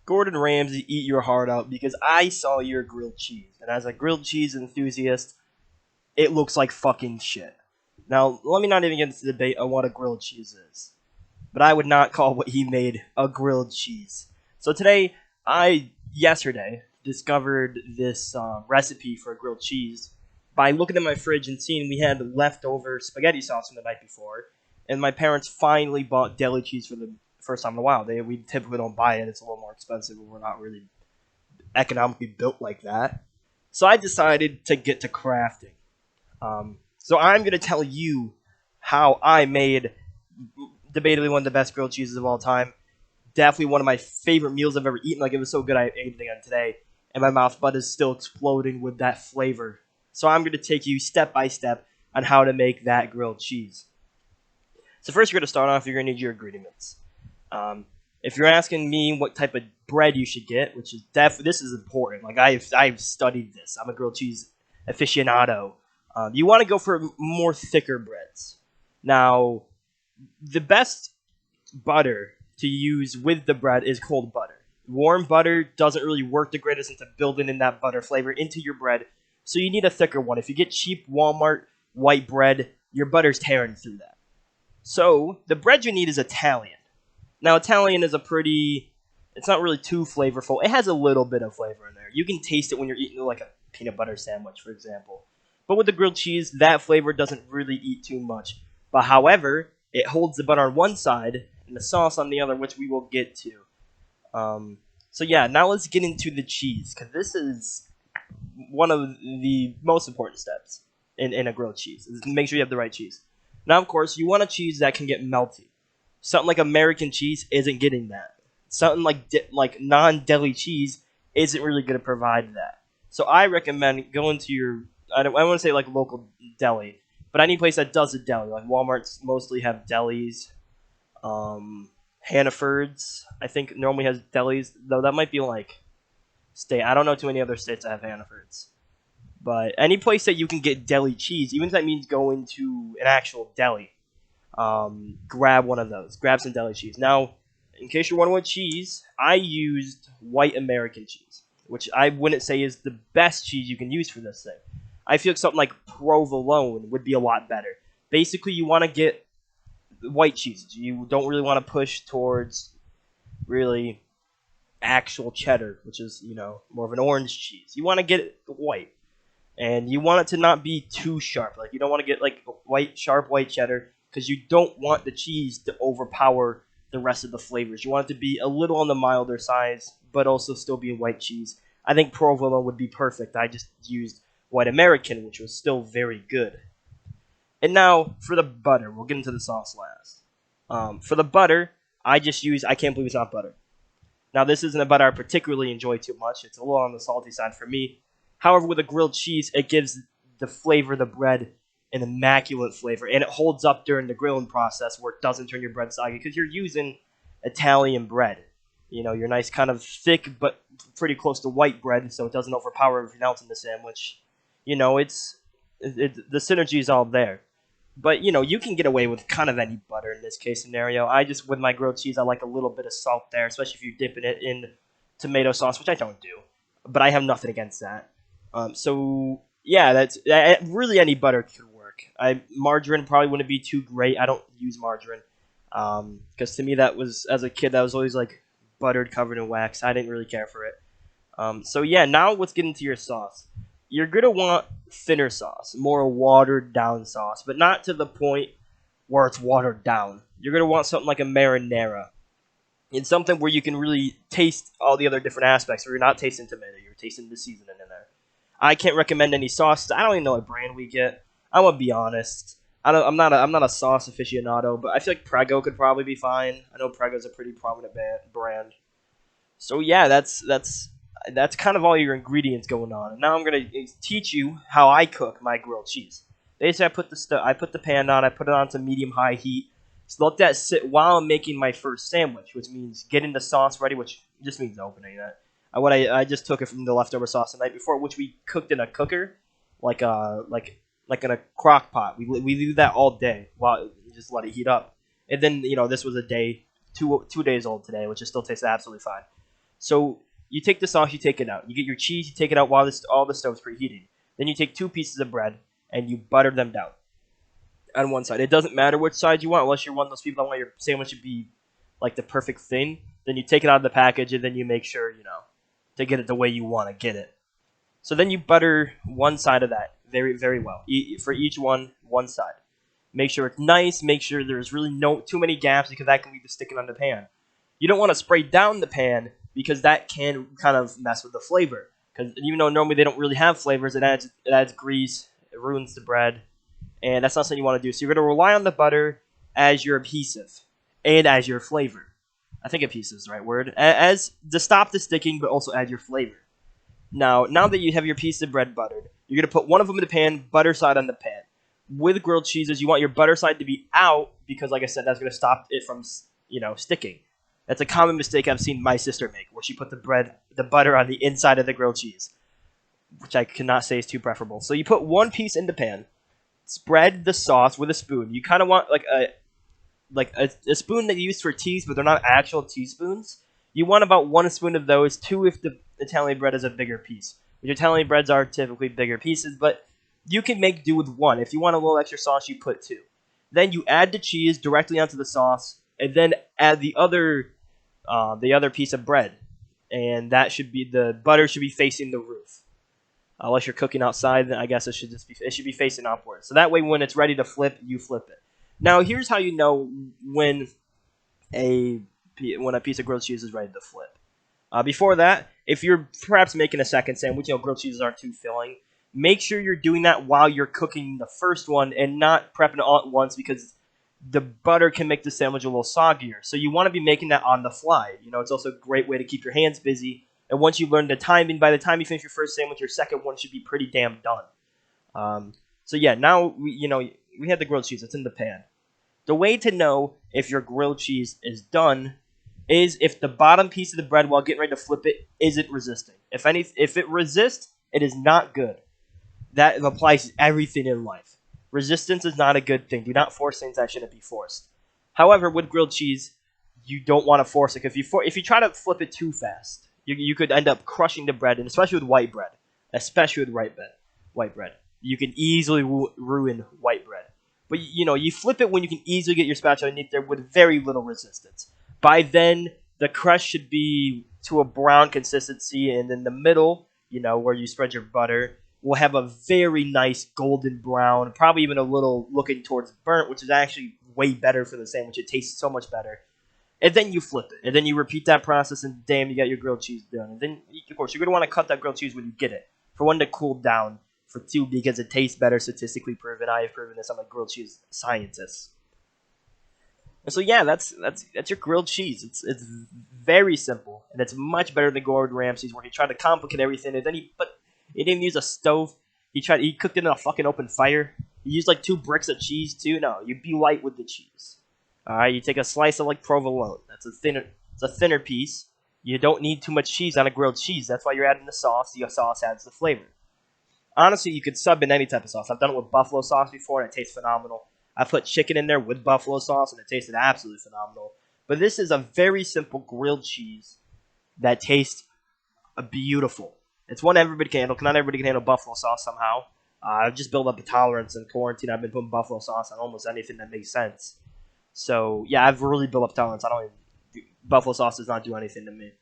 Gordon Ramsay, eat your heart out because I saw your grilled cheese, and as a grilled cheese enthusiast, it looks like fucking shit. Now, let me not even get into the debate on what a grilled cheese is, but I would not call what he made a grilled cheese. So today, yesterday discovered this recipe for a grilled cheese by looking at my fridge and seeing we had leftover spaghetti sauce from the night before, and my parents finally bought deli cheese for the first time in a while. We typically don't buy it; it's a little more expensive, and we're not really economically built like that. So I decided to get to crafting. So I'm going to tell you how I made debatably one of the best grilled cheeses of all time. Definitely one of my favorite meals I've ever eaten. Like, it was so good I ate it again today, and my mouth bud is still exploding with that flavor. So I'm going to take you step by step on how to make that grilled cheese. So first, you're going to start off. You're going to need your ingredients. If you're asking me what type of bread you should get, which is this is important. Like, I've studied this. I'm a grilled cheese aficionado. You want to go for more thicker breads. Now, the best butter to use with the bread is cold butter. Warm butter doesn't really work the greatest into building in that butter flavor into your bread, so you need a thicker one. If you get cheap Walmart white bread, your butter's tearing through that. So, the bread you need is Italian. Now, Italian is it's not really too flavorful. It has a little bit of flavor in there. You can taste it when you're eating like a peanut butter sandwich, for example. But with the grilled cheese, that flavor doesn't really eat too much. But however, it holds the butter on one side and the sauce on the other, which we will get to. So yeah, now let's get into the cheese, because this is one of the most important steps in a grilled cheese, is to make sure you have the right cheese. Now, of course, you want a cheese that can get melty. Something like American cheese isn't getting that. Something like non-deli cheese isn't really going to provide that. So I recommend going to your, I want to say like local deli, but any place that does a deli. Like Walmart's mostly have delis. Hannaford's, I think, normally has delis, though that might be like state. I don't know too many other states that have Hannaford's. But any place that you can get deli cheese, even if that means going to an actual deli, grab one of those. Grab some deli cheese. Now, in case you're wondering what cheese, I used white American cheese, which I wouldn't say is the best cheese you can use for this thing. I feel like something like provolone would be a lot better. Basically, you want to get white cheeses. You don't really want to push towards really actual cheddar, which is, more of an orange cheese. You want to get it white. And you want it to not be too sharp. Like, you don't want to get like sharp white cheddar, because you don't want the cheese to overpower the rest of the flavors. You want it to be a little on the milder size, but also still be a white cheese. I think provolone would be perfect. I just used white American, which was still very good. And now for the butter. We'll get into the sauce last. For the butter, I can't believe it's not butter. Now, this isn't a butter I particularly enjoy too much. It's a little on the salty side for me. However, with a grilled cheese, it gives the flavor of the bread an immaculate flavor, and it holds up during the grilling process where it doesn't turn your bread soggy, because you're using Italian bread. You're nice kind of thick, but pretty close to white bread, so it doesn't overpower everything else in the sandwich. The synergy is all there. But, you can get away with kind of any butter in this case scenario. With my grilled cheese, I like a little bit of salt there, especially if you're dipping it in tomato sauce, which I don't do. But I have nothing against that. So, yeah, really any butter could work. Margarine probably wouldn't be too great. I don't use margarine. Because to me, as a kid, that was always like buttered, covered in wax. I didn't really care for it. So, yeah, now let's get into your sauce. You're going to want thinner sauce, more watered down sauce, but not to the point where it's watered down. You're going to want something like a marinara. It's something where you can really taste all the other different aspects, where you're not tasting tomato, you're tasting the seasoning in there. I can't recommend any sauces. I don't even know what brand we get. I'm going to be honest. I'm not a sauce aficionado, but I feel like Prego could probably be fine. I know Prego's a pretty prominent brand. So yeah, that's kind of all your ingredients going on. And now I'm going to teach you how I cook my grilled cheese. Basically, I put the pan on, I put it on to medium-high heat. So let that sit while I'm making my first sandwich, which means getting the sauce ready, which just means opening it. I just took it from the leftover sauce the night before, which we cooked in a cooker, like in a crock pot. We do that all day while we just let it heat up. And then, this was a day, 2 days old today, which still tastes absolutely fine. So you take the sauce, you take it out. You get your cheese, you take it out while all the stove's preheating. Then you take 2 pieces of bread and you butter them down on one side. It doesn't matter which side you want, unless you're one of those people that want your sandwich to be like the perfect thing. Then you take it out of the package and then you make sure, to get it the way you want to get it. So then you butter one side of that very, very well. For each one side. Make sure it's nice. Make sure there's really no too many gaps because that can lead to sticking on the pan. You don't want to spray down the pan because that can kind of mess with the flavor. Because even though normally they don't really have flavors, it adds grease. It ruins the bread, and that's not something you want to do. So you're going to rely on the butter as your adhesive and as your flavor. I think adhesive is the right word. As to stop the sticking, but also add your flavor. Now that you have your piece of bread buttered, you're going to put one of them in the pan, butter side on the pan. With grilled cheeses, you want your butter side to be out because, like I said, that's going to stop it from, sticking. That's a common mistake I've seen my sister make, where she put the butter on the inside of the grilled cheese, which I cannot say is too preferable. So you put one piece in the pan, spread the sauce with a spoon. You kind of want like a spoon that you use for teas, but they're not actual teaspoons. You want about 1 spoon of those, 2 if the Italian bread is a bigger piece. Which Italian breads are typically bigger pieces, but you can make do with 1. If you want a little extra sauce, you put 2. Then you add the cheese directly onto the sauce, and then add the other piece of bread, and the butter should be facing the roof. Unless you're cooking outside, then I guess it should be facing upwards. So that way, when it's ready to flip, you flip it. Now, here's how you know when a piece of grilled cheese is ready to flip. Before that, if you're perhaps making a second sandwich, grilled cheeses aren't too filling. Make sure you're doing that while you're cooking the first one and not prepping it all at once because the butter can make the sandwich a little soggier. So you want to be making that on the fly. It's also a great way to keep your hands busy. And once you learn the timing, by the time you finish your first sandwich, your second one should be pretty damn done. So yeah, now we have the grilled cheese. It's in the pan. The way to know if your grilled cheese is done is if the bottom piece of the bread, while getting ready to flip it, isn't resisting. If it resists, it is not good. That applies to everything in life. Resistance is not a good thing. Do not force things that shouldn't be forced. However, with grilled cheese, you don't want to force it. If you try to flip it too fast, you could end up crushing the bread, and especially with white bread. White bread. You can easily ruin white bread. But you flip it when you can easily get your spatula underneath there with very little resistance. By then, the crust should be to a brown consistency, and in the middle, where you spread your butter, will have a very nice golden brown, probably even a little looking towards burnt, which is actually way better for the sandwich. It tastes so much better. And then you flip it. And then you repeat that process, and damn, you got your grilled cheese done. And then, of course, you're going to want to cut that grilled cheese when you get it. For 1, to cool down. For 2, because it tastes better, statistically proven. I have proven this. I'm a grilled cheese scientist. And so, yeah, that's your grilled cheese. It's very simple. And it's much better than Gordan Ramsey's, where he tried to complicate everything. And then he didn't use a stove. He cooked it in a fucking open fire. He used like 2 bricks of cheese too. No, you be light with the cheese. All right, you take a slice of like provolone. It's a thinner piece. You don't need too much cheese on a grilled cheese. That's why you're adding the sauce. The sauce adds the flavor. Honestly, you could sub in any type of sauce. I've done it with buffalo sauce before, and it tastes phenomenal. I put chicken in there with buffalo sauce, and it tasted absolutely phenomenal. But this is a very simple grilled cheese that tastes beautiful. It's one everybody can handle. Not everybody can handle buffalo sauce somehow. I've just built up a tolerance in quarantine. I've been putting buffalo sauce on almost anything that makes sense. So, yeah, I've really built up tolerance. Buffalo sauce does not do anything to me.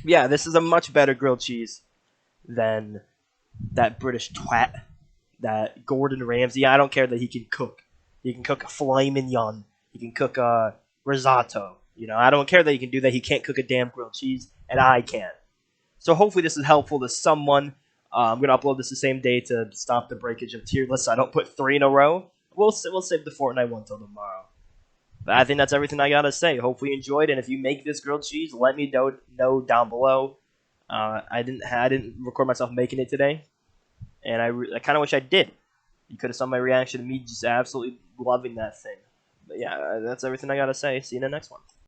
Yeah, this is a much better grilled cheese than that British twat, that Gordan Ramsey. I don't care that he can cook. He can cook a filet mignon. He can cook a risotto. I don't care that he can do that. He can't cook a damn grilled cheese, and I can. So hopefully this is helpful to someone. I'm going to upload this the same day to stop the breakage of tier lists so I don't put 3 in a row. We'll save the Fortnite one till tomorrow. But I think that's everything I got to say. Hopefully you enjoyed, and if you make this grilled cheese, let me know down below. I didn't record myself making it today, and I kind of wish I did. You could have saw my reaction to me just absolutely loving that thing. But yeah, that's everything I got to say. See you in the next one.